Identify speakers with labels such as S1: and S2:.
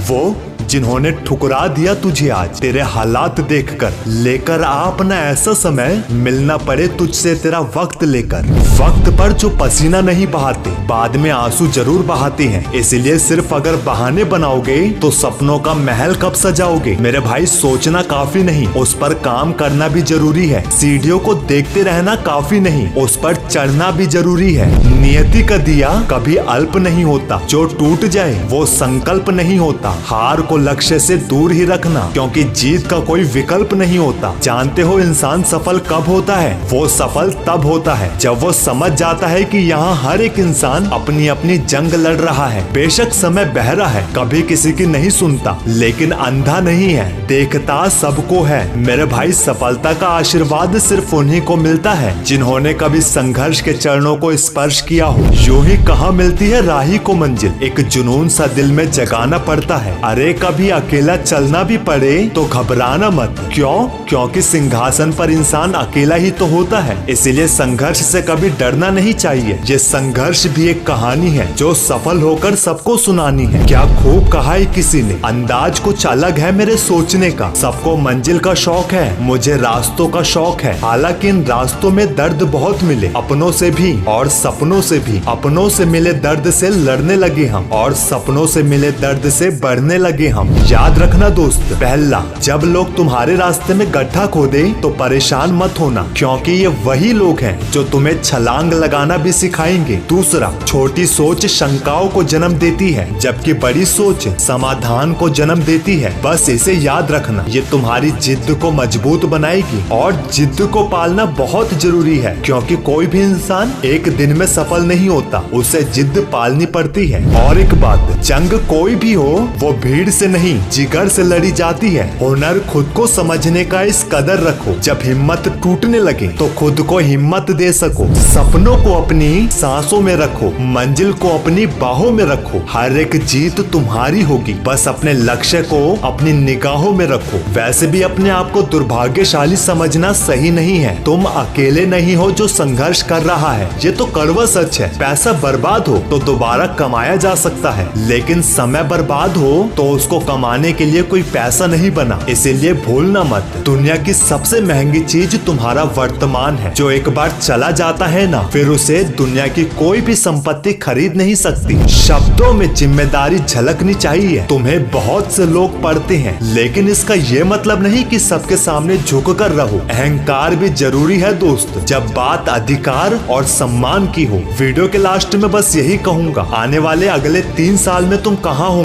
S1: वो जिन्होंने ठुकरा दिया तुझे आज तेरे हालात देखकर। लेकर आ अपना ऐसा समय, मिलना पड़े तुझसे तेरा वक्त लेकर। वक्त पर जो पसीना नहीं बहाते, बाद में आंसू जरूर बहाते हैं। इसलिए सिर्फ अगर बहाने बनाओगे तो सपनों का महल कब सजाओगे। मेरे भाई सोचना काफी नहीं, उस पर काम करना भी जरूरी है। सीढ़ियों को देखते रहना काफी नहीं, उस पर चढ़ना भी जरूरी है। नियति का दिया कभी अल्प नहीं होता, जो टूट जाए वो संकल्प नहीं होता। हार को लक्ष्य से दूर ही रखना, क्योंकि जीत का कोई विकल्प नहीं होता। जानते हो इंसान सफल कब होता है? वो सफल तब होता है जब वो समझ जाता है कि यहाँ हर एक इंसान अपनी अपनी जंग लड़ रहा है। बेशक समय बहरा है, कभी किसी की नहीं सुनता, लेकिन अंधा नहीं है, देखता सबको है। मेरे भाई सफलता का आशीर्वाद सिर्फ उन्हीं को मिलता है जिन्होंने कभी संघर्ष के चरणों को स्पर्श किया हो। यूं ही कहाँ मिलती है राही को मंजिल, एक जुनून सा दिल में जगाना पड़ता है। अरे कभी अकेला चलना भी पड़े तो घबराना मत। क्यों? क्योंकि सिंहासन पर इंसान अकेला ही तो होता है। इसीलिए संघर्ष से कभी डरना नहीं चाहिए। ये संघर्ष भी एक कहानी है जो सफल होकर सबको सुनानी है। क्या खूब कहा है किसी ने, अंदाज कुछ अलग है मेरे सोचने का। सबको मंजिल का शौक है, मुझे रास्तों का शौक है। हालांकि इन रास्तों में दर्द बहुत मिले, अपनों से भी और सपनों से भी। अपनों से मिले दर्द से लड़ने लगे हम, और सपनों से मिले दर्द से बढ़ने लगे हम। याद रखना दोस्त, पहला, जब लोग तुम्हारे रास्ते में गड्ढा खोदे तो परेशान मत होना, क्योंकि ये वही लोग हैं जो तुम्हें छलांग लगाना भी सिखाएंगे। दूसरा, छोटी सोच शंकाओं को जन्म देती है, जबकि बड़ी सोच समाधान को जन्म देती है। बस इसे याद रखना, ये तुम्हारी जिद्द को मजबूत बनाएगी। और जिद्द को पालना बहुत जरूरी है, क्योंकि कोई भी इंसान एक दिन में सफल नहीं होता, उसे जिद्द पालनी पड़ती है। और एक बात, जंग कोई भी हो वो भीड़ से नहीं जिगर से लड़ी जाती है। हुनर खुद को समझने का इस कदर रखो, जब हिम्मत टूटने लगे तो खुद को हिम्मत दे सको। सपनों को अपनी सांसों में रखो, मंजिल को अपनी बाहों में रखो। हर एक जीत तुम्हारी होगी, बस अपने लक्ष्य को अपनी निगाहों में रखो। वैसे भी अपने आप को दुर्भाग्यशाली समझना सही नहीं है। तुम अकेले नहीं हो जो संघर्ष कर रहा है, ये तो कड़वा सच है। पैसा बर्बाद हो तो दोबारा कमाया जा सकता है, लेकिन समय बर्बाद हो तो उसको कमाने के लिए कोई पैसा नहीं बना। इसीलिए भूलना मत, दुनिया की सबसे महंगी चीज तुम्हारा वर्तमान है। जो एक बार चला जाता है ना, फिर उसे दुनिया की कोई भी संपत्ति खरीद नहीं सकती। शब्दों में जिम्मेदारी झलकनी चाहिए। तुम्हें बहुत से लोग पढ़ते हैं, लेकिन इसका ये मतलब नहीं कि सबके सामने झुक कर रहो। अहंकार भी जरूरी है दोस्त, जब बात अधिकार और सम्मान की हो। वीडियो के लास्ट में बस यही कहूंगा, आने वाले अगले 3 साल में तुम कहाँ हो।